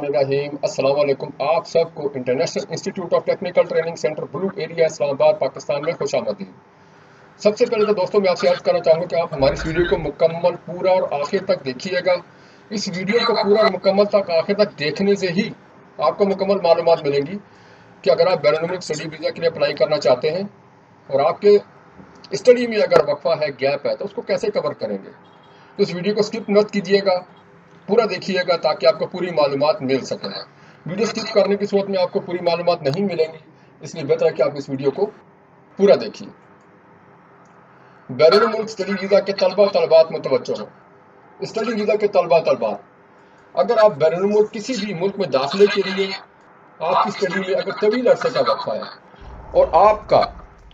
रहीम अस्सलाम वालेकुम। आप सबको international institute of technical training centre blue area Islamabad Pakistan में खुशामदीद। सबसे पहले तो दोस्तों मैं आपसे अर्ज करना चाहूँगा कि आप हमारी इस वीडियो को मुकम्मल पूरा और आखिर तक देखिएगा। इस वीडियो को पूरा और मुकम्मल तक आखिर तक देखने से ही आपको मुकम्मल मालूमात मिलेंगी कि अगर आप बैरून स्टडी वीज़ा के लिए अप्लाई करना चाहते हैं और आपके स्टडी में अगर वक्फा है, गैप है, तो उसको कैसे कवर करेंगे। तो इस वीडियो को स्किप मत कीजिएगा, पूरा देखिएगा ताकि आपको पूरी मालूमात मिल सके। वीडियो स्किप करने की सूरत में आपको पूरी मालूमात नहीं मिलेंगी, इसलिए बेहतर है कि आप इस वीडियो को पूरा देखिए। बैरून मुल्क स्टडी वीज़ा के तलबा तलबात मुतवज्जो हो। स्टडी वीज़ा के तलबा तलबात, अगर आप बैरून मुल्क किसी भी मुल्क में दाखिले के लिए आपकी स्टडी में अगर तवील अरसे का वक्फा है और आपका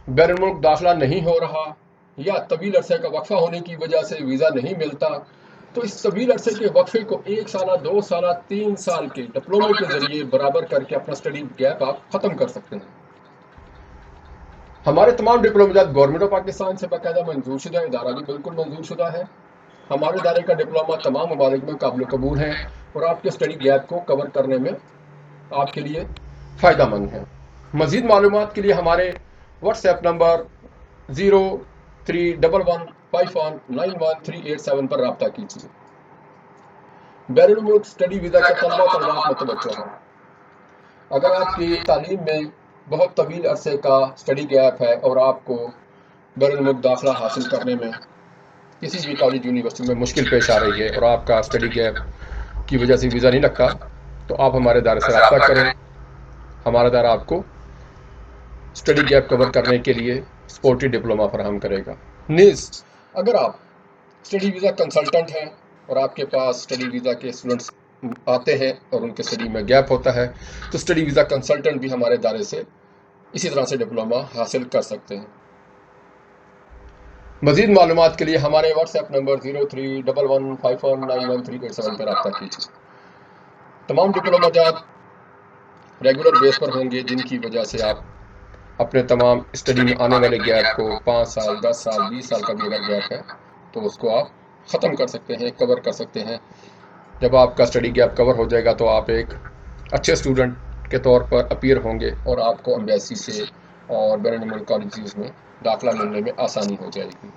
बैरून मुल्क दाखिला नहीं हो रहा या तवील अरसे का वक्फा होने की वजह से वीज़ा नहीं मिलता, तो इस तवील अरसे के वक्फे को 1 साल, 2 साल, 3 साल के डिप्लोमे के जरिए बराबर करके अपना स्टडी गैप आप खत्म कर सकते हैं। हमारे तमाम डिप्लोमाजात गवर्नमेंट ऑफ पाकिस्तान से बाकायदा मंजूर शुदा, इदारा भी बिल्कुल मंजूर शुदा है। हमारे इदारे का डिप्लोमा तमाम ममालिक में काबिल कबूल है और आपके स्टडी गैप को कवर करने में आपके लिए फ़ायदा मंद है। मज़ीद मालूमात के लिए हमारे व्हाट्सएप नंबर 0311519137 पर रब्ता कीजिए। बैरून मुल्क स्टडी वीज़ा के तलबा तलबात मुतवज्जो हैं। अगर आपकी तालीम में बहुत तवील अरसे का स्टडी गैप है और आपको बैरून मुल्क दाखिला हासिल करने में किसी भी कॉलेज यूनिवर्सिटी में मुश्किल पेश आ रही है और आपका स्टडी गैप की वजह से वीज़ा नहीं लगता, तो आप हमारे इदारे से रब्ता करें। हमारा इदारा आपको स्टडी गैप कवर करने के लिए सपोर्टिव डिप्लोमा फराहम करेगा। नीज़ अगर आप स्टडी वीज़ा कंसल्टेंट हैं और आपके पास स्टडी वीज़ा के स्टूडेंट्स आते हैं और उनके स्टडी में गैप होता है, तो स्टडी वीज़ा कंसल्टेंट भी हमारे इदारे से इसी तरह से डिप्लोमा हासिल कर सकते हैं। मज़ीद मालूमात के लिए हमारे व्हाट्सएप नंबर 0311519138 पर रब्ता कीजिए। तमाम डिप्लोमाजात रेगुलर बेस पर होंगे, जिनकी वजह से आप अपने तमाम स्टडी में आने वाले गैप को 5 साल, 10 साल, 20 साल का भी अगर गैप है तो उसको आप ख़त्म कर सकते हैं, कवर कर सकते हैं। जब आपका स्टडी गैप कवर हो जाएगा तो आप एक अच्छे स्टूडेंट के तौर पर अपीयर होंगे और आपको एम्बेसी से और बैरून मुल्क कॉलेजेस में दाखिला मिलने में आसानी हो जाएगी।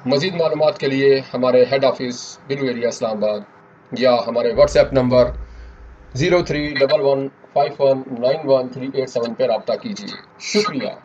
मज़ीद मालूमात के लिए हमारे head office blue area Islamabad या हमारे व्हाट्सएप नंबर 0311519138 पर रब्ता कीजिए। शुक्रिया।